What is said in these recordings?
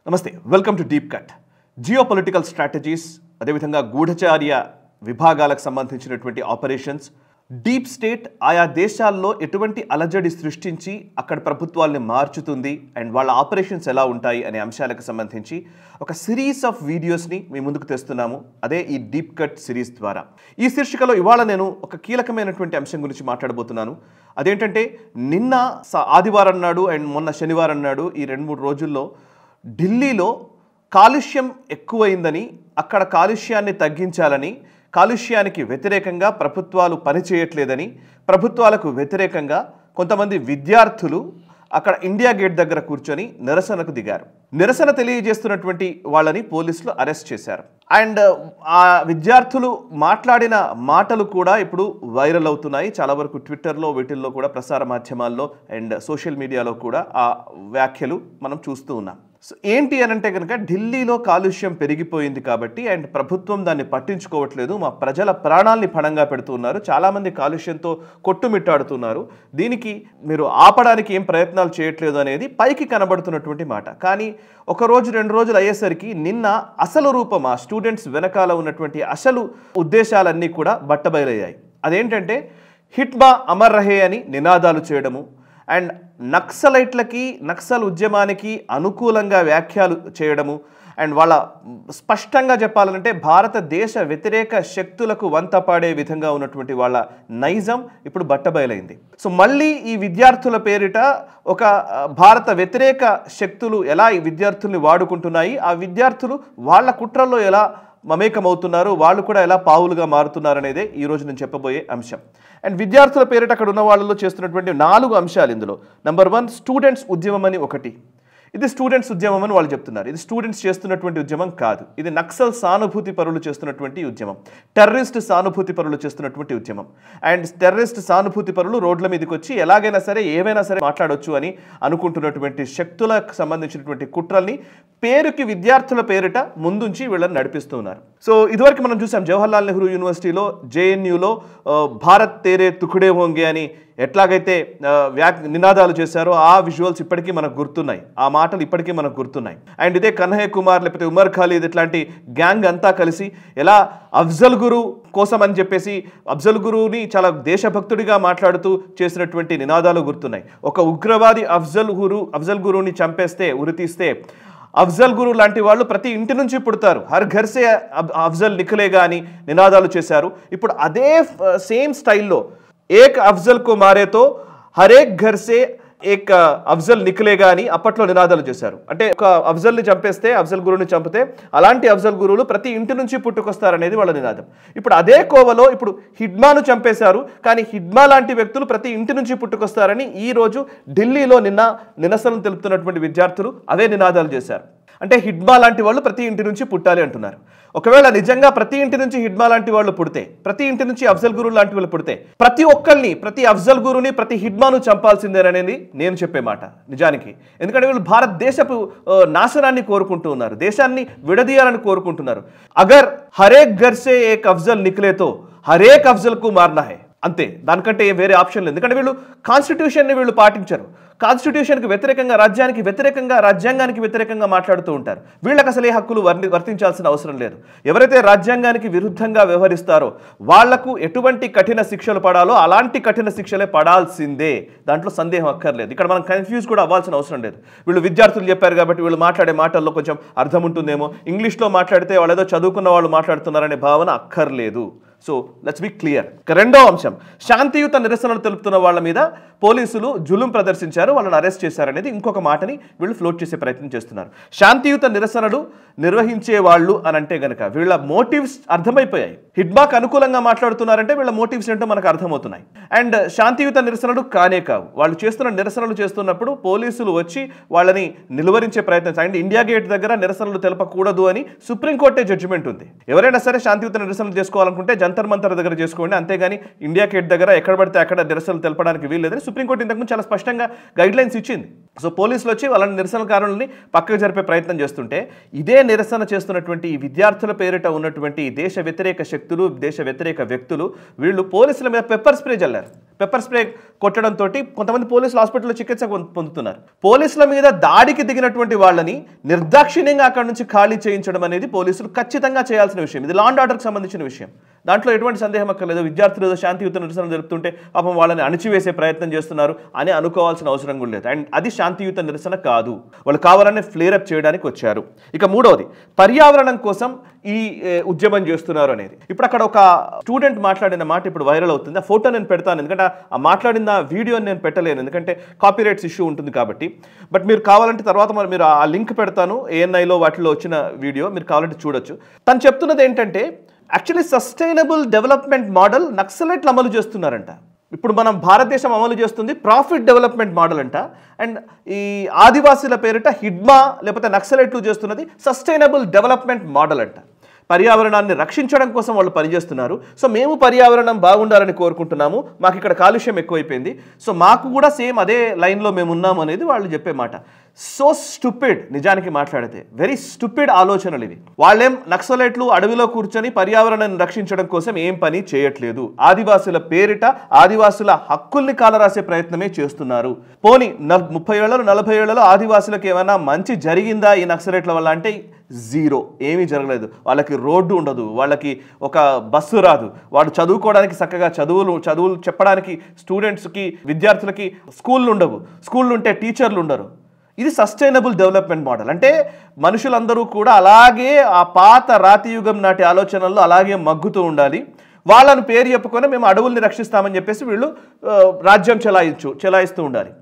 నమస్తే, welcome to deep cut. Geopolitical strategies, అదేవిధంగా గూఢచార్య విభాగాలకు సంబంధించినటువంటి ఆపరేషన్స్, డీప్ స్టేట్ ఆయా దేశాల్లో ఎటువంటి అలజడి సృష్టించి అక్కడ ప్రభుత్వాల్ని మార్చుతుంది అండ్ వాళ్ళ ఆపరేషన్స్ ఎలా ఉంటాయి అనే అంశాలకు సంబంధించి ఒక సిరీస్ ఆఫ్ వీడియోస్ని మీ ముందుకు తెస్తున్నాము. అదే ఈ డీప్ కట్ సిరీస్ ద్వారా. ఈ శీర్షికలో ఇవాళ నేను ఒక కీలకమైనటువంటి అంశం గురించి మాట్లాడబోతున్నాను. అదేంటంటే నిన్న ఆదివారం నాడు అండ్ మొన్న శనివారం నాడు ఈ 2-3 రోజుల్లో ఢిల్లీలో కాలుష్యం ఎక్కువైందని, అక్కడ కాలుష్యాన్ని తగ్గించాలని, కాలుష్యానికి వ్యతిరేకంగా ప్రభుత్వాలు పనిచేయట్లేదని, ప్రభుత్వాలకు వ్యతిరేకంగా కొంతమంది విద్యార్థులు అక్కడ ఇండియా గేట్ దగ్గర కూర్చొని నిరసనకు దిగారు. నిరసన తెలియజేస్తున్నటువంటి వాళ్ళని పోలీసులు అరెస్ట్ చేశారు. అండ్ ఆ విద్యార్థులు మాట్లాడిన మాటలు కూడా ఇప్పుడు వైరల్ అవుతున్నాయి. చాలా వరకు ట్విట్టర్లో వీటిల్లో కూడా, ప్రసార మాధ్యమాల్లో అండ్ సోషల్ మీడియాలో కూడా ఆ వ్యాఖ్యలు మనం చూస్తూ ఉన్నాం. సో ఏంటి అని అంటే కనుక, ఢిల్లీలో కాలుష్యం పెరిగిపోయింది కాబట్టి అండ్ ప్రభుత్వం దాన్ని పట్టించుకోవట్లేదు, మా ప్రజల ప్రాణాల్ని పణంగా పెడుతున్నారు, చాలామంది కాలుష్యంతో కొట్టుమిట్టాడుతున్నారు, దీనికి మీరు ఆపడానికి ఏం ప్రయత్నాలు చేయట్లేదు అనేది పైకి కనబడుతున్నటువంటి మాట. కానీ ఒక రోజు 2 రోజులు అయ్యేసరికి నిన్న అసలు రూపం, ఆ స్టూడెంట్స్ వెనకాల ఉన్నటువంటి అసలు ఉద్దేశాలన్నీ కూడా బట్టబయలయ్యాయి. అదేంటంటే హిట్ బా అమర్ రహే అని నినాదాలు చేయడము అండ్ నక్సలైట్లకి, నక్సల్ ఉద్యమానికి అనుకూలంగా వ్యాఖ్యలు చేయడము అండ్ వాళ్ళ స్పష్టంగా చెప్పాలంటే భారతదేశ వ్యతిరేక శక్తులకు వంతపాడే విధంగా ఉన్నటువంటి వాళ్ళ నైజం ఇప్పుడు బట్టబయలైంది. సో మళ్ళీ ఈ విద్యార్థుల పేరిట ఒక భారత వ్యతిరేక శక్తులు ఎలా ఈ విద్యార్థుల్ని వాడుకుంటున్నాయి, ఆ విద్యార్థులు వాళ్ళ కుట్రల్లో ఎలా మమేకమవుతున్నారు, వాళ్ళు కూడా ఎలా పావులుగా మారుతున్నారు అనేదే ఈరోజు నేను చెప్పబోయే అంశం. అండ్ విద్యార్థుల పేరిట అక్కడ ఉన్న వాళ్ళలో చేస్తున్నటువంటి 4 అంశాలు ఇందులో. నెంబర్ 1, స్టూడెంట్స్ ఉద్యమం అని ఒకటి. ఇది స్టూడెంట్స్ ఉద్యమం అని వాళ్ళు చెప్తున్నారు. ఇది స్టూడెంట్స్ చేస్తున్నటువంటి ఉద్యమం కాదు, ఇది నక్సల్ సానుభూతి పరులు చేస్తున్నటువంటి ఉద్యమం, టెర్రరిస్ట్ సానుభూతి పరులు చేస్తున్నటువంటి ఉద్యమం. అండ్ టెర్రరిస్ట్ సానుభూతి పరులు రోడ్ల మీదకి వచ్చి ఎలాగైనా సరే ఏవైనా సరే మాట్లాడొచ్చు అని అనుకుంటున్నటువంటి శక్తులకు సంబంధించినటువంటి కుట్రల్ని పేరుకి విద్యార్థుల పేరిట ముందుంచి వీళ్ళని నడిపిస్తున్నారు. సో ఇదివరకు మనం చూసాం, జవహర్లాల్ నెహ్రూ యూనివర్సిటీలో, జేఎన్యూలో భారత్ తేరే తుఖడే హోంగే అని ఎట్లాగైతే నినాదాలు చేశారో ఆ విజువల్స్ ఇప్పటికీ మనకు గుర్తున్నాయి, ఆ మాటలు ఇప్పటికీ మనకు గుర్తున్నాయి. అండ్ ఇదే కన్హయ్య కుమార్ లేకపోతే ఉమర్ ఖాలిద్ ఇట్లాంటి గ్యాంగ్ అంతా కలిసి ఎలా అఫ్జల్ గురు కోసం అని చెప్పేసి అఫ్జల్ గురుని చాలా దేశభక్తుడిగా మాట్లాడుతూ చేసినటువంటి నినాదాలు గుర్తున్నాయి. ఒక ఉగ్రవాది అఫ్జల్ గురుని చంపేస్తే, ఉరితీస్తే అఫ్జల్ గురు లాంటి వాళ్ళు ప్రతి ఇంటి నుంచి పుడతారు, హర్ ఘర్ సే అఫ్జల్ నిఖలేగా అని నినాదాలు చేశారు. ఇప్పుడు అదే సేమ్ స్టైల్లో ఏక్ అఫ్జల్ కు మారేతో హరేక్ ఘర్ సే ఏక్ అఫ్జల్ నిఖలేగా అని అప్పట్లో నినాదాలు చేశారు. అంటే ఒక అఫ్జల్ని చంపేస్తే, అఫ్జల్ గురుని చంపితే అలాంటి అఫ్జల్ గురువులు ప్రతి ఇంటి నుంచి పుట్టుకొస్తారనేది వాళ్ళ నినాదం. ఇప్పుడు అదే కోవలో ఇప్పుడు హిడ్మాను చంపేశారు, కానీ హిడ్మా లాంటి వ్యక్తులు ప్రతి ఇంటి నుంచి పుట్టుకొస్తారని ఈరోజు ఢిల్లీలో నిరసనలు తెలుపుతున్నటువంటి విద్యార్థులు అవే నినాదాలు చేశారు. అంటే హిడ్మా లాంటి వాళ్ళు ప్రతి ఇంటి నుంచి పుట్టాలి అంటున్నారు. ఒకవేళ నిజంగా ప్రతి ఇంటి నుంచి హిడ్మా లాంటి వాళ్ళు పుడితే, ప్రతి ఇంటి నుంచి అఫ్జల్ గురు లాంటి వాళ్ళు పుడితే ప్రతి ఒక్కరిని, ప్రతి అఫ్జల్ గురుని, ప్రతి హిడ్మాను చంపాల్సిందేననేది నేను చెప్పే మాట నిజానికి. ఎందుకంటే వీళ్ళు భారతదేశపు నాశనాన్ని కోరుకుంటూ ఉన్నారు, దేశాన్ని విడదీయాలని కోరుకుంటున్నారు. అగర్ హరేక్ ఘర్ సే ఏక్ అఫ్జల్ నిఖలేతో హరేక్ అఫ్జల్ కు మారనా హై, అంతే, దానికంటే వేరే ఆప్షన్ లేదు. ఎందుకంటే వీళ్ళు కాన్స్టిట్యూషన్ని వీళ్ళు పాటించరు, కాన్స్టిట్యూషన్కి వ్యతిరేకంగా, రాజ్యానికి వ్యతిరేకంగా, రాజ్యాంగానికి వ్యతిరేకంగా మాట్లాడుతూ ఉంటారు. వీళ్ళకి అసలు ఏ హక్కులు వర్తించాల్సిన అవసరం లేదు. ఎవరైతే రాజ్యాంగానికి విరుద్ధంగా వ్యవహరిస్తారో వాళ్లకు ఎటువంటి కఠిన శిక్షలు పడాలో అలాంటి కఠిన శిక్షలే పడాల్సిందే, దాంట్లో సందేహం అక్కర్లేదు. ఇక్కడ మనం కన్ఫ్యూజ్ కూడా అవ్వాల్సిన అవసరం లేదు. వీళ్ళు విద్యార్థులు చెప్పారు కాబట్టి వీళ్ళు మాట్లాడే మాటల్లో కొంచెం అర్థం ఉంటుందేమో, ఇంగ్లీష్లో మాట్లాడితే వాళ్ళు ఏదో చదువుకున్న వాళ్ళు మాట్లాడుతున్నారనే భావన అక్కర్లేదు. So let's be clear. రెండో అంశం, శాంతియుత నిరసనలు తెలుపుతున్న వాళ్ళ మీద పోలీసులు జులుం ప్రదర్శించారు, వాళ్ళని అరెస్ట్ చేశారనేది ఇంకొక మాటని వీళ్ళు ఫ్లోట్ చేసే ప్రయత్నం చేస్తున్నారు. శాంతియుత నిరసనలు నిర్వహించే వాళ్ళు అని అంటే గనక వీళ్ళ మోటివ్స్ అర్థమైపోయాయి. హిడ్బాక్ అనుకూలంగా మాట్లాడుతున్నారంటే వీళ్ళ మోటివ్స్ ఏంటో మనకు అర్థమవుతున్నాయి. అండ్ శాంతియుత నిరసనలు కానే కావు. వాళ్ళు చేస్తున్న నిరసనలు చేస్తున్నప్పుడు పోలీసులు వచ్చి వాళ్ళని నిలువరించే ప్రయత్నం. అండ్ ఇండియా గేట్ దగ్గర నిరసనలు తెలపకూడదు అని సుప్రీంకోర్టే జడ్జిమెంట్ ఉంది. ఎవరైనా సరే శాంతియుత నిరసనలు చేసుకోవాలనుకుంటే జంతర్ మంతర్ దగ్గర చేసుకోండి, అంతేగాని ఇండియా గేట్ దగ్గర ఎక్కడ పడితే అక్కడ నిరసనలు తెలపడానికి వీల్లేదని సుప్రీంకోర్టు ఇంతకుముందు చాలా స్పష్టంగా గైడ్ లైన్స్ ఇచ్చింది. సో పోలీసులు వచ్చి వాళ్ళని నిరసనకారులని పక్కకు జరిపే ప్రయత్నం చేస్తుంటే ఇదే నిరసన చేస్తున్నటువంటి ఈ విద్యార్థుల పేరిట ఉన్నటువంటి దేశ వ్యతిరేక శక్తులు, దేశ వ్యతిరేక వ్యక్తులు వీళ్ళు పోలీసుల మీద పెప్పర్ స్ప్రే చల్లారు. పెప్పర్ స్ప్రే కొట్టడంతో కొంతమంది పోలీసులు హాస్పిటల్లో చికిత్స పొందుతున్నారు. పోలీసుల మీద దాడికి దిగినటువంటి వాళ్ళని నిర్దాక్షిణ్యంగా అక్కడి నుంచి ఖాళీ చేయించడం అనేది పోలీసులు ఖచ్చితంగా చేయాల్సిన విషయం. ఇది లా అండ్ ఆర్డర్కి సంబంధించిన విషయం. దాంట్లో ఎటువంటి సందేహం అక్కర్లేదు. విద్యార్థులు ఏదో శాంతియుత నిరసన జరుపుతుంటే పాపం వాళ్ళని అణిచివేసే ప్రయత్నం చేస్తున్నారు అని అనుకోవాల్సిన అవసరం కూడా లేదు. అండ్ అది శాంతియుత నిరసన కాదు, వాళ్ళు కావాలనే ఫ్లేరప్ చేయడానికి వచ్చారు. ఇక మూడవది, పర్యావరణం కోసం ఈ ఉద్యమం చేస్తున్నారు అనేది. ఇప్పుడు అక్కడ ఒక స్టూడెంట్ మాట్లాడిన మాట ఇప్పుడు వైరల్ అవుతుంది. ఆ ఫోటో నేను పెడతాను, ఎందుకంటే ఆ మాట్లాడిన వీడియోని నేను పెట్టలేను, ఎందుకంటే కాపీరైట్స్ ఇష్యూ ఉంటుంది కాబట్టి. బట్ మీరు కావాలంటే తర్వాత మరి మీరు ఆ లింక్ పెడతాను, ANIలో వాటిలో వచ్చిన వీడియో, మీరు కావాలంటే చూడొచ్చు. తను చెప్తున్నది ఏంటంటే యాక్చువల్లీ సస్టైనబుల్ డెవలప్మెంట్ మోడల్ నక్సలైట్లు అమలు చేస్తున్నారంట. ఇప్పుడు మనం భారతదేశం అమలు చేస్తుంది ప్రాఫిట్ డెవలప్మెంట్ మోడల్ అంట. అండ్ ఈ ఆదివాసీల పేరిట హిడ్మా లేకపోతే నక్సలైట్లు చేస్తున్నది సస్టైనబుల్ డెవలప్మెంట్ మోడల్ అంట. పర్యావరణాన్ని రక్షించడం కోసం వాళ్ళు పనిచేస్తున్నారు. సో మేము పర్యావరణం బాగుండాలని కోరుకుంటున్నాము, మాకు ఇక్కడ కాలుష్యం ఎక్కువైపోయింది, సో మాకు కూడా సేమ్ అదే లైన్లో మేము ఉన్నాము అనేది వాళ్ళు చెప్పే మాట. సో స్టూపిడ్, నిజానికి మాట్లాడితే వెరీ స్టూపిడ్ ఆలోచనలు ఇవి. వాళ్ళేం నక్సలైట్లు అడవిలో కూర్చొని పర్యావరణాన్ని రక్షించడం కోసం ఏం పని చేయట్లేదు. ఆదివాసుల పేరిట ఆదివాసుల హక్కుల్ని కాలరాసే ప్రయత్నమే చేస్తున్నారు. పోనీ 30 ఏళ్లలో 40 ఏళ్లలో ఆదివాసులకు ఏమైనా మంచి జరిగిందా ఈ నక్సలైట్ల వల్ల అంటే జీరో, ఏమీ జరగలేదు. వాళ్ళకి రోడ్డు ఉండదు, వాళ్ళకి ఒక బస్సు రాదు, వాళ్ళు చదువుకోవడానికి చక్కగా చదువులు చెప్పడానికి స్టూడెంట్స్కి విద్యార్థులకి స్కూళ్ళు ఉండవు, స్కూళ్ళు ఉంటే టీచర్లు ఉండరు. ఇది సస్టైనబుల్ డెవలప్మెంట్ మోడల్ అంటే మనుషులందరూ కూడా అలాగే ఆ పాత రాతి యుగం నాటి ఆలోచనల్లో అలాగే మగ్గుతూ ఉండాలి. వాళ్ళను పేరు చెప్పుకొని మేము అడవుల్ని రక్షిస్తామని చెప్పేసి వీళ్ళు రాజ్యం చెలాయిస్తూ ఉండాలి.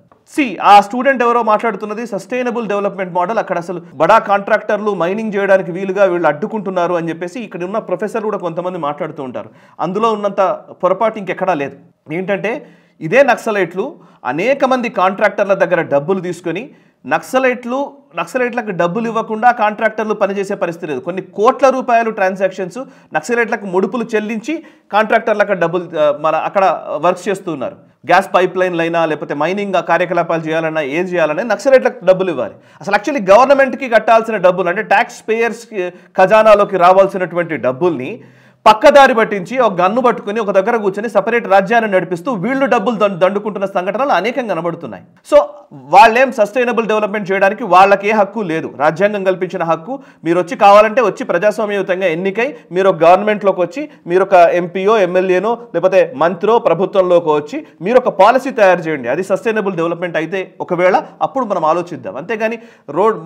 ఆ స్టూడెంట్ ఎవరో మాట్లాడుతున్నది సస్టైనబుల్ డెవలప్మెంట్ మోడల్, అక్కడ అసలు బడా కాంట్రాక్టర్లు మైనింగ్ చేయడానికి వీలుగా వీళ్ళు అడ్డుకుంటున్నారు అని చెప్పేసి ఇక్కడ ఉన్న ప్రొఫెసర్ కూడా కొంతమంది మాట్లాడుతూ ఉంటారు. అందులో ఉన్నంత పొరపాటు ఇంకెక్కడా లేదు. ఏంటంటే ఇదే నక్సలైట్లు అనేక మంది కాంట్రాక్టర్ల దగ్గర డబ్బులు తీసుకొని నక్సలైట్లకు డబ్బులు ఇవ్వకుండా కాంట్రాక్టర్లు పనిచేసే పరిస్థితి లేదు. కొన్ని కోట్ల రూపాయలు ట్రాన్సాక్షన్స్ నక్సలైట్లకు ముడుపులు చెల్లించి కాంట్రాక్టర్లకు డబ్బులు అక్కడ వర్క్స్ చేస్తున్నారు. గ్యాస్ పైప్ లైన్లైనా లేకపోతే మైనింగ్ కార్యకలాపాలు చేయాలన్నా ఏది చేయాలన్నా నక్సలైట్లకు డబ్బులు ఇవ్వాలి. అసలు యాక్చువల్లీ గవర్నమెంట్కి కట్టాల్సిన డబ్బులు అంటే ట్యాక్స్ పేయర్స్ ఖజానాలోకి రావాల్సినటువంటి డబ్బుల్ని పక్కదారి పట్టించి ఒక గన్ను పట్టుకుని ఒక దగ్గర కూర్చొని సపరేట్ రాజ్యాన్ని నడిపిస్తూ వీళ్ళు డబ్బులు దండుకుంటున్న సంఘటనలు అనేకంగా కనబడుతున్నాయి. సో వాళ్ళేం సస్టైనబుల్ డెవలప్మెంట్ చేయడానికి వాళ్ళకి ఏ హక్కు లేదు. రాజ్యాంగం కల్పించిన హక్కు మీరు వచ్చి కావాలంటే వచ్చి ప్రజాస్వామ్యయుతంగా ఎన్నికై మీరు ఒక గవర్నమెంట్లోకి వచ్చి మీరు ఒక ఎంపీయో ఎమ్మెల్యేనో లేకపోతే మంత్రో ప్రభుత్వంలోకి వచ్చి మీరు ఒక పాలసీ తయారు చేయండి. అది సస్టైనబుల్ డెవలప్మెంట్ అయితే ఒకవేళ అప్పుడు మనం ఆలోచిద్దాం. అంతేగాని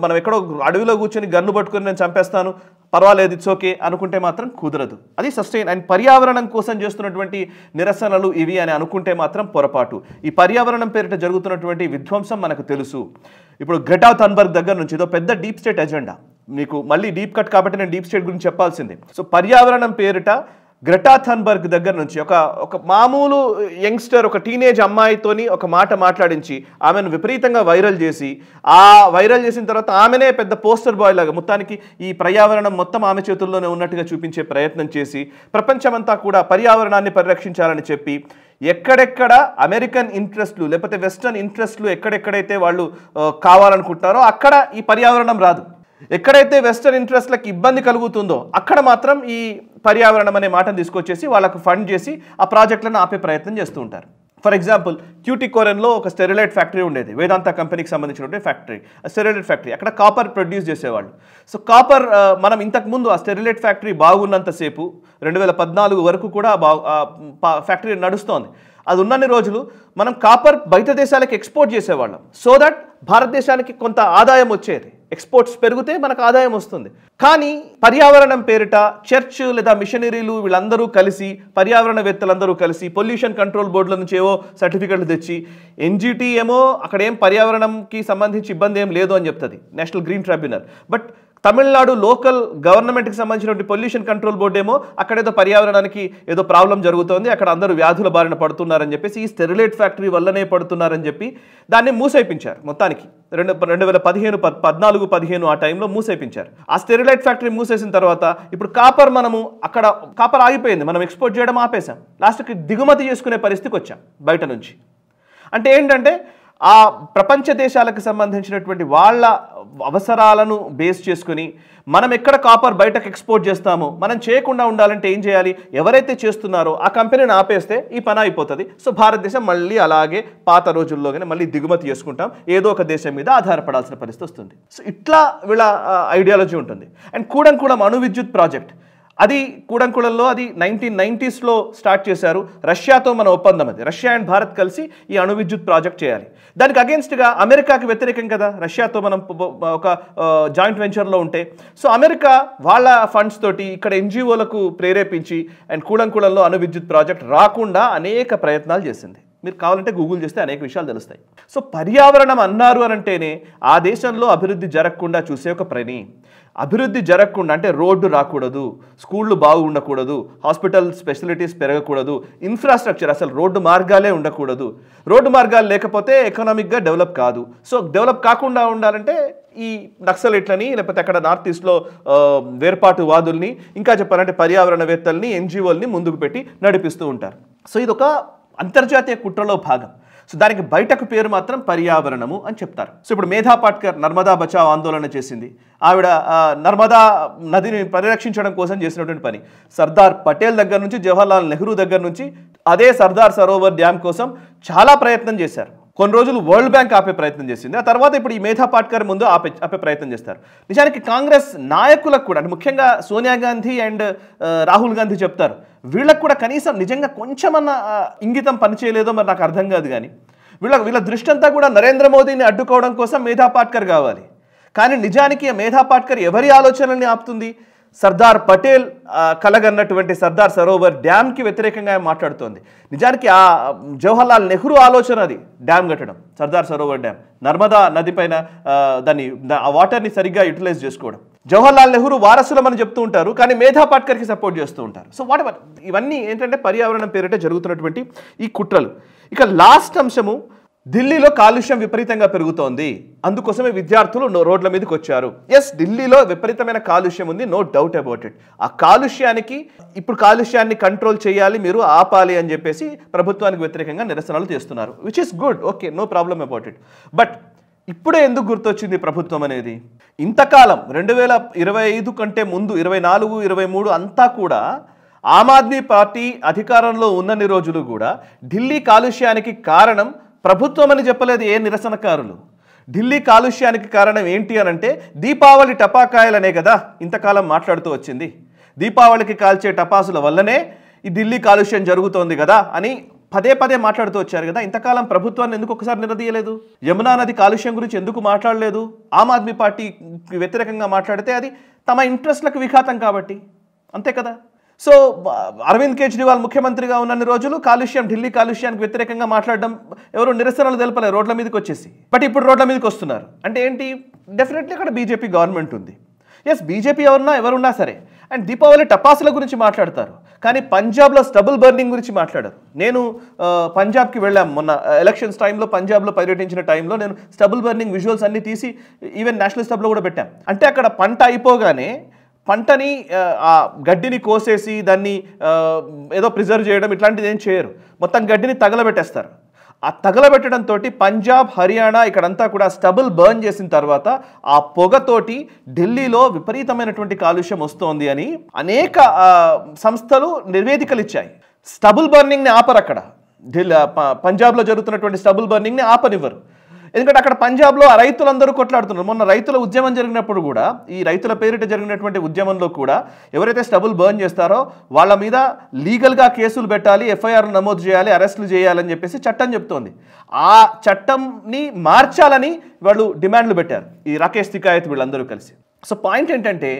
మనం ఎక్కడో అడవిలో కూర్చొని గన్ను పట్టుకుని నేను చంపేస్తాను పర్వాలేదు ఇట్స్ ఓకే అనుకుంటే మాత్రం కుదరదు. అది సస్టైన్ అండ్ పర్యావరణం కోసం చేస్తున్నటువంటి నిరసనలు ఇవి అని అనుకుంటే మాత్రం పొరపాటు. ఈ పర్యావరణం పేరిట జరుగుతున్నటువంటి విధ్వంసం మనకు తెలుసు. ఇప్పుడు గ్రెటా థన్బర్గ్ దగ్గర నుంచి ఏదో పెద్ద డీప్ స్టేట్ ఎజెండా, మీకు మళ్ళీ డీప్ కట్ కాబట్టి నేను డీప్ స్టేట్ గురించి చెప్పాల్సిందే. సో పర్యావరణం పేరిట గ్రెటా థన్బర్గ్ దగ్గర నుంచి ఒక మామూలు యంగ్స్టర్ ఒక టీనేజ్ అమ్మాయితోని ఒక మాట మాట్లాడించి ఆమెను విపరీతంగా వైరల్ చేసి వైరల్ చేసిన తర్వాత ఆమెనే పెద్ద పోస్టర్ బాయ్ లాగా మొత్తానికి ఈ పర్యావరణం మొత్తం ఆమె చేతుల్లోనే ఉన్నట్టుగా చూపించే ప్రయత్నం చేసి ప్రపంచమంతా కూడా పర్యావరణాన్ని పరిరక్షించాలని చెప్పి ఎక్కడెక్కడ అమెరికన్ ఇంట్రెస్ట్లు లేకపోతే వెస్టర్న్ ఇంట్రెస్ట్లు ఎక్కడెక్కడైతే వాళ్ళు కావాలనుకుంటున్నారో అక్కడ ఈ పర్యావరణం రాదు. ఎక్కడైతే వెస్టర్న్ ఇంట్రెస్ట్లకు ఇబ్బంది కలుగుతుందో అక్కడ మాత్రం ఈ పర్యావరణం అనే మాటను తీసుకొచ్చేసి వాళ్ళకు ఫండ్ చేసి ఆ ప్రాజెక్టులను ఆపే ప్రయత్నం చేస్తూ ఉంటారు. ఫర్ ఎగ్జాంపుల్ క్యూటికోరెన్లో ఒక స్టెరిలైట్ ఫ్యాక్టరీ ఉండేది, వేదాంత కంపెనీకి సంబంధించినటువంటి ఫ్యాక్టరీ, స్టెరిలైట్ ఫ్యాక్టరీ. అక్కడ కాపర్ ప్రొడ్యూస్ చేసేవాళ్ళు. సో కాపర్ మనం ఇంతకుముందు ఆ స్టెరిలైట్ ఫ్యాక్టరీ బాగున్నంతసేపు 2014 వరకు కూడా ఫ్యాక్టరీ నడుస్తోంది. అది ఉన్నన్ని రోజులు మనం కాపర్ బయట దేశాలకు ఎక్స్పోర్ట్ చేసేవాళ్ళం. సో దట్ భారతదేశానికి కొంత ఆదాయం వచ్చేది. ఎక్స్పోర్ట్స్ పెరిగితే మనకు ఆదాయం వస్తుంది. కానీ పర్యావరణం పేరిట చర్చ్ లేదా మిషనరీలు వీళ్ళందరూ కలిసి పర్యావరణవేత్తలందరూ కలిసి పొల్యూషన్ కంట్రోల్ బోర్డుల నుంచి ఏవో సర్టిఫికెట్లు తెచ్చి NGT ఏమో అక్కడ ఏం పర్యావరణంకి సంబంధించి ఇబ్బంది ఏం లేదు అని చెప్తుంది, national green tribunal. But Tamil Nadu local గవర్నమెంట్కి సంబంధించినటువంటి పొల్యూషన్ కంట్రోల్ బోర్డు ఏమో అక్కడేదో పర్యావరణానికి ఏదో ప్రాబ్లం జరుగుతోంది, అక్కడ అందరూ వ్యాధుల బారిన పడుతున్నారని చెప్పేసి ఈ స్టెరిలైట్ ఫ్యాక్టరీ వల్లనే పడుతున్నారని చెప్పి దాన్ని మూసైపించారు. మొత్తానికి 2014-15 ఆ టైంలో మూసైపించారు. ఆ స్టెరిలైట్ ఫ్యాక్టరీ మూసేసిన తర్వాత ఇప్పుడు అక్కడ కాపర్ ఆగిపోయింది, మనం ఎక్స్పోర్ట్ చేయడం ఆపేశాం. లాస్ట్కి దిగుమతి చేసుకునే పరిస్థితికి వచ్చాం బయట నుంచి. అంటే ఏంటంటే ఆ ప్రపంచ దేశాలకు సంబంధించినటువంటి వాళ్ళ అవసరాలను బేస్ చేసుకుని మనం ఎక్కడ కాపర్ బయటకు ఎక్స్పోర్ట్ చేస్తామో మనం చేయకుండా ఉండాలంటే ఏం చేయాలి, ఎవరైతే చేస్తున్నారో ఆ కంపెనీని ఆపేస్తే ఈ పని అయిపోతుంది. సో భారతదేశం మళ్ళీ అలాగే పాత రోజుల్లోగానే మళ్ళీ దిగుమతి చేసుకుంటాం, ఏదో ఒక దేశం మీద ఆధారపడాల్సిన పరిస్థితి వస్తుంది. సో ఇట్లా వీళ్ళ ఐడియాలజీ ఉంటుంది. అండ్ కూడంకుళం అణు విద్యుత్ ప్రాజెక్ట్, అది కూడంకుళంలో అది 1990s స్టార్ట్ చేశారు. రష్యాతో మన ఒప్పందం అది. రష్యా అండ్ భారత్ కలిసి ఈ అణు విద్యుత్ ప్రాజెక్ట్ చేయాలి. దానికి అగేన్స్ట్గా అమెరికాకి వ్యతిరేకం కదా, రష్యాతో మనం ఒక జాయింట్ వెంచర్లో ఉంటే. సో అమెరికా వాళ్ళ ఫండ్స్ తోటి ఇక్కడ ఎన్జిఓలకు ప్రేరేపించి అండ్ కూడంకుళంలో అణు విద్యుత్ ప్రాజెక్ట్ రాకుండా అనేక ప్రయత్నాలు చేసింది. మీరు కావాలంటే గూగుల్ చేస్తే అనేక విషయాలు తెలుస్తాయి. సో పర్యావరణం అన్నారు అని అంటేనే ఆ దేశంలో అభివృద్ధి జరగకుండా చూసే ఒక పని. అభివృద్ధి జరగకుండా అంటే రోడ్డు రాకూడదు, స్కూళ్ళు బాగుండకూడదు, హాస్పిటల్ స్పెషాలిటీస్ పెరగకూడదు, ఇన్ఫ్రాస్ట్రక్చర్ అసలు రోడ్డు మార్గాలే ఉండకూడదు. రోడ్డు మార్గాలు లేకపోతే ఎకనామిక్గా డెవలప్ కాదు. సో డెవలప్ కాకుండా ఉండాలంటే ఈ నక్సలైట్లని లేకపోతే అక్కడ నార్త్ ఈస్ట్లో వేర్పాటువాదుల్ని, ఇంకా చెప్పాలంటే పర్యావరణవేత్తల్ని, ఎన్జిఓల్ని ముందుకు పెట్టి నడిపిస్తూ ఉంటారు. సో ఇది ఒక అంతర్జాతీయ కుట్రలో భాగం. సో దానికి బయటకు పేరు మాత్రం పర్యావరణము అని చెప్తారు. సో ఇప్పుడు మేధా పాట్కర్ నర్మదా బచావ్ ఆందోళన చేసింది. ఆవిడ నర్మదా నదిని పరిరక్షించడం కోసం చేసినటువంటి పని. సర్దార్ పటేల్ దగ్గర నుంచి జవహర్లాల్ నెహ్రూ దగ్గర నుంచి అదే సర్దార్ సరోవర్ డ్యామ్ కోసం చాలా ప్రయత్నం చేశారు. కొన్ని రోజులు వరల్డ్ బ్యాంక్ ఆపే ప్రయత్నం చేసింది. ఆ తర్వాత ఇప్పుడు ఈ మేధా పాట్కర్ ముందు ఆపే ప్రయత్నం చేస్తారు. నిజానికి కాంగ్రెస్ నాయకులకు కూడా, అంటే ముఖ్యంగా సోనియా గాంధీ అండ్ రాహుల్ గాంధీ చెప్తారు, వీళ్ళకు కూడా కనీసం నిజంగా కొంచెమన్నా ఇంగితం పనిచేయలేదో మరి నాకు అర్థం కాదు. కానీ వీళ్ళ దృష్టి అంతా కూడా నరేంద్ర మోదీని అడ్డుకోవడం కోసం మేధా పాట్కర్ కావాలి. కానీ నిజానికి మేధా పాట్కర్ ఎవరి ఆలోచనల్ని ఆపుతుంది? సర్దార్ పటేల్ కలగన్నటువంటి సర్దార్ సరోవర్ డ్యామ్కి వ్యతిరేకంగా మాట్లాడుతోంది. నిజానికి ఆ జవహర్లాల్ నెహ్రూ ఆలోచన అది, డ్యామ్ కట్టడం, సర్దార్ సరోవర్ డ్యామ్, నర్మదా నది పైన ఆ వాటర్ని సరిగ్గా యూటిలైజ్ చేసుకోవడం. జవహర్లాల్ నెహ్రూ వారసులు అని చెప్తూ ఉంటారు, కానీ మేధా పాట్కర్కి సపోర్ట్ చేస్తూ ఉంటారు. సో ఇవన్నీ ఏంటంటే పర్యావరణం పేరిట జరుగుతున్నటువంటి ఈ కుట్రలు. ఇక లాస్ట్ అంశము, ఢిల్లీలో కాలుష్యం విపరీతంగా పెరుగుతోంది, అందుకోసమే విద్యార్థులు రోడ్ల మీదకి వచ్చారు. ఎస్, ఢిల్లీలో విపరీతమైన కాలుష్యం ఉంది, నో డౌట్ అబౌట్ ఇట్. ఆ కాలుష్యాన్ని కంట్రోల్ చేయాలి, మీరు ఆపాలి అని చెప్పేసి ప్రభుత్వానికి వ్యతిరేకంగా నిరసనలు చేస్తున్నారు, which is good, okay, no problem about it. But ఇప్పుడే ఎందుకు గుర్తొచ్చింది ప్రభుత్వం అనేది? ఇంతకాలం 2025 కంటే ముందు 24, 23 అంతా కూడా ఆమ్ ఆద్మీ పార్టీ అధికారంలో ఉన్నన్ని రోజులు కూడా ఢిల్లీ కాలుష్యానికి కారణం ప్రభుత్వం అని చెప్పలేదు ఏ నిరసనకారులు. ఢిల్లీ కాలుష్యానికి కారణం ఏంటి అని అంటే దీపావళి టపాకాయలనే కదా ఇంతకాలం మాట్లాడుతూ వచ్చింది. దీపావళికి కాల్చే టపాసుల వల్లనే ఈ ఢిల్లీ కాలుష్యం జరుగుతోంది కదా అని పదే పదే మాట్లాడుతూ వచ్చారు కదా. ఇంతకాలం ప్రభుత్వాన్ని ఎందుకు ఒకసారి నిలదీయలేదు? యమునా నది కాలుష్యం గురించి ఎందుకు మాట్లాడలేదు? ఆమ్ ఆద్మీ పార్టీకి వ్యతిరేకంగా మాట్లాడితే అది తమ ఇంట్రెస్ట్లకు విఘాతం కాబట్టి, అంతే కదా. సో అరవింద్ కేజ్రీవాల్ ముఖ్యమంత్రిగా ఉన్నన్ని రోజులు ఢిల్లీ కాలుష్యానికి వ్యతిరేకంగా మాట్లాడడం, ఎవరు నిరసనలు తెలపలేదు, రోడ్ల మీదకి వచ్చేసి. బట్ ఇప్పుడు రోడ్ల మీదకి వస్తున్నారు అంటే ఏంటి? డెఫినెట్లీ అక్కడ బీజేపీ గవర్నమెంట్ ఉంది. ఎస్, బీజేపీ ఎవరున్నా సరే. అండ్ దీపావళి టపాసుల గురించి మాట్లాడతారు, కానీ పంజాబ్లో స్టబుల్ బర్నింగ్ గురించి మాట్లాడారు. నేను పంజాబ్కి వెళ్ళాము మొన్న ఎలక్షన్స్ టైంలో, పంజాబ్లో పర్యటించిన టైంలో నేను స్టబుల్ బర్నింగ్ విజువల్స్ అన్ని తీసి ఈవెన్ నేషనల్ స్టబ్లో కూడా పెట్టాను. అంటే అక్కడ పంట అయిపోగానే పంటని ఆ గడ్డిని కోసేసి దాన్ని ఏదో ప్రిజర్వ్ చేయడం ఇట్లాంటిది ఏం చేయరు, మొత్తం గడ్డిని తగలబెట్టేస్తారు. ఆ తగలబెట్టడంతో పంజాబ్, హర్యానా ఇక్కడంతా కూడా స్టబుల్ బర్న్ చేసిన తర్వాత ఆ పొగతోటి ఢిల్లీలో విపరీతమైనటువంటి కాలుష్యం వస్తోంది అని అనేక సంస్థలు నివేదికలు ఇచ్చాయి. స్టబుల్ బర్నింగ్ని ఆపరు అక్కడ. పంజాబ్లో జరుగుతున్నటువంటి స్టబుల్ బర్నింగ్ని ఆపనివ్వరు. ఎందుకంటే అక్కడ పంజాబ్లో ఆ రైతులందరూ కొట్లాడుతున్నారు. మొన్న రైతుల ఉద్యమం జరిగినప్పుడు కూడా, ఈ రైతుల పేరిట జరిగినటువంటి ఉద్యమంలో కూడా ఎవరైతే స్టబుల్ బర్న్ చేస్తారో వాళ్ళ మీద లీగల్గా కేసులు పెట్టాలి, ఎఫ్ఐఆర్లు నమోదు చేయాలి, అరెస్టులు చేయాలని చెప్పేసి చట్టం చెప్తోంది. ఆ చట్టంని మార్చాలని వాళ్ళు డిమాండ్లు పెట్టారు, ఈ రాకేష్ తికాయత్ వీళ్ళందరూ కలిసి. సో పాయింట్ ఏంటంటే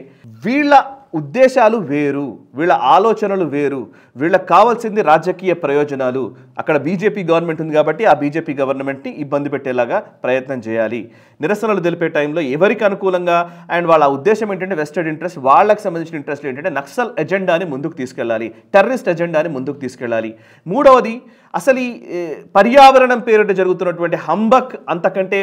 వీళ్ళ ఉద్దేశాలు వేరు, వీళ్ళ ఆలోచనలు వేరు, వీళ్ళకి కావాల్సింది రాజకీయ ప్రయోజనాలు. అక్కడ బీజేపీ గవర్నమెంట్ ఉంది కాబట్టి ఆ బీజేపీ గవర్నమెంట్ని ఇబ్బంది పెట్టేలాగా ప్రయత్నం చేయాలి. నిరసనలు తెలిపే టైంలో ఎవరికి అనుకూలంగా, అండ్ వాళ్ళ ఉద్దేశం ఏంటంటే వెస్టెడ్ ఇంట్రెస్ట్, వాళ్ళకి సంబంధించిన ఇంట్రెస్ట్ ఏంటంటే నక్సల్ ఎజెండాని ముందుకు తీసుకెళ్ళాలి, టెర్రరిస్ట్ ఎజెండాని ముందుకు తీసుకెళ్ళాలి. మూడవది, అసలు ఈ పర్యావరణం పేరిట జరుగుతున్నటువంటి హంబక్ అంతకంటే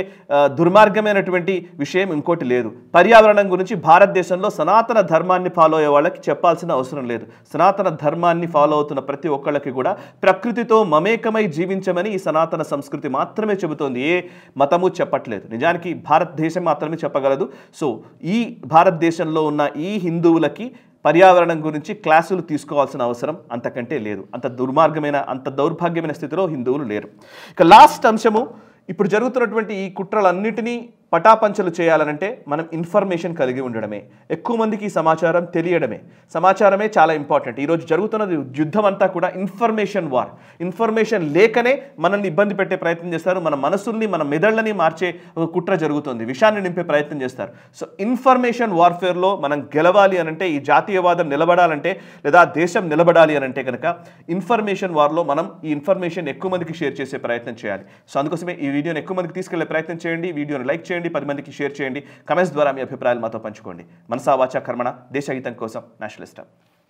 దుర్మార్గమైనటువంటి విషయం ఇంకోటి లేదు. పర్యావరణం గురించి భారతదేశంలో సనాతన ధర్మాన్ని ఫాలో అయ్యే వాళ్ళకి చెప్పాల్సిన అవసరం లేదు. సనాతన ధర్మాన్ని ఫాలో అవుతున్న ప్రతి ఒక్కళ్ళకి కూడా ప్రకృతితో మమేకమై జీవించమని ఈ సనాతన సంస్కృతి మాత్రమే చెబుతోంది, ఏ మతము చెప్పట్లేదు. నిజానికి భారతదేశం మాత్రమే చెప్పగలదు. సో ఈ భారతదేశంలో ఉన్న ఈ హిందువులకి పర్యావరణం గురించి క్లాసులు తీసుకోవాల్సిన అవసరం అంతకంటే లేదు. అంత దౌర్భాగ్యమైన స్థితిలో హిందువులు లేరు. ఇక లాస్ట్ అంశము, ఇప్పుడు జరుగుతున్నటువంటి ఈ కుట్రలన్నిటినీ పటాపంచలు చేయాలనంటే మనం ఇన్ఫర్మేషన్ కలిగి ఉండడమే, ఎక్కువ మందికి ఈ సమాచారం తెలియడమే. సమాచారమే చాలా ఇంపార్టెంట్. ఈరోజు జరుగుతున్న యుద్ధం అంతా కూడా ఇన్ఫర్మేషన్ వార్. ఇన్ఫర్మేషన్ లేకనే మనల్ని ఇబ్బంది పెట్టే ప్రయత్నం చేస్తారు, మన మనసుల్ని మన మెదళ్ళని మార్చే ఒక కుట్ర జరుగుతుంది, విషయాన్ని నింపే ప్రయత్నం చేస్తారు. సో ఇన్ఫర్మేషన్ వార్ఫేర్లో మనం గెలవాలి అనంటే, ఈ జాతీయవాదం నిలబడాలంటే లేదా దేశం నిలబడాలి అనంటే కనుక ఇన్ఫర్మేషన్ వార్లో మనం ఈ ఇన్ఫర్మేషన్ ఎక్కువ మందికి షేర్ చేసే ప్రయత్నం చేయాలి. సో అందుకోసమే ఈ వీడియోని ఎక్కువ మందికి తీసుకెళ్లే ప్రయత్నం చేయండి, వీడియోని లైక్ చేయండి, 10 మందికి షేర్ చేయండి, కమెంట్స్ ద్వారా మీ అభిప్రాయాలు మాతో పంచుకోండి. మనసా వాచా కర్మణ, దేశహితం కోసం నేషనలిస్ట్.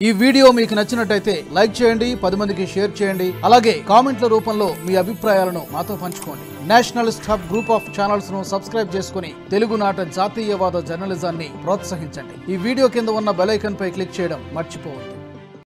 ఈ వీడియో మీకు నచ్చినట్టయితే లైక్ చేయండి, 10 మందికి షేర్ చేయండి, అలాగే కామెంట్ల రూపంలో మీ అభిప్రాయాలను మాతో పంచుకోండి. Nationalist hub group of channels ను సబ్స్క్రైబ్ చేసుకుని తెలుగునాట జాతీయవాద జర్నలిజాన్ని ప్రోత్సహించండి. ఈ వీడియో కింద ఉన్న బెల్ ఐకాన్ పై క్లిక్ చేయడం మర్చిపోవద్దు.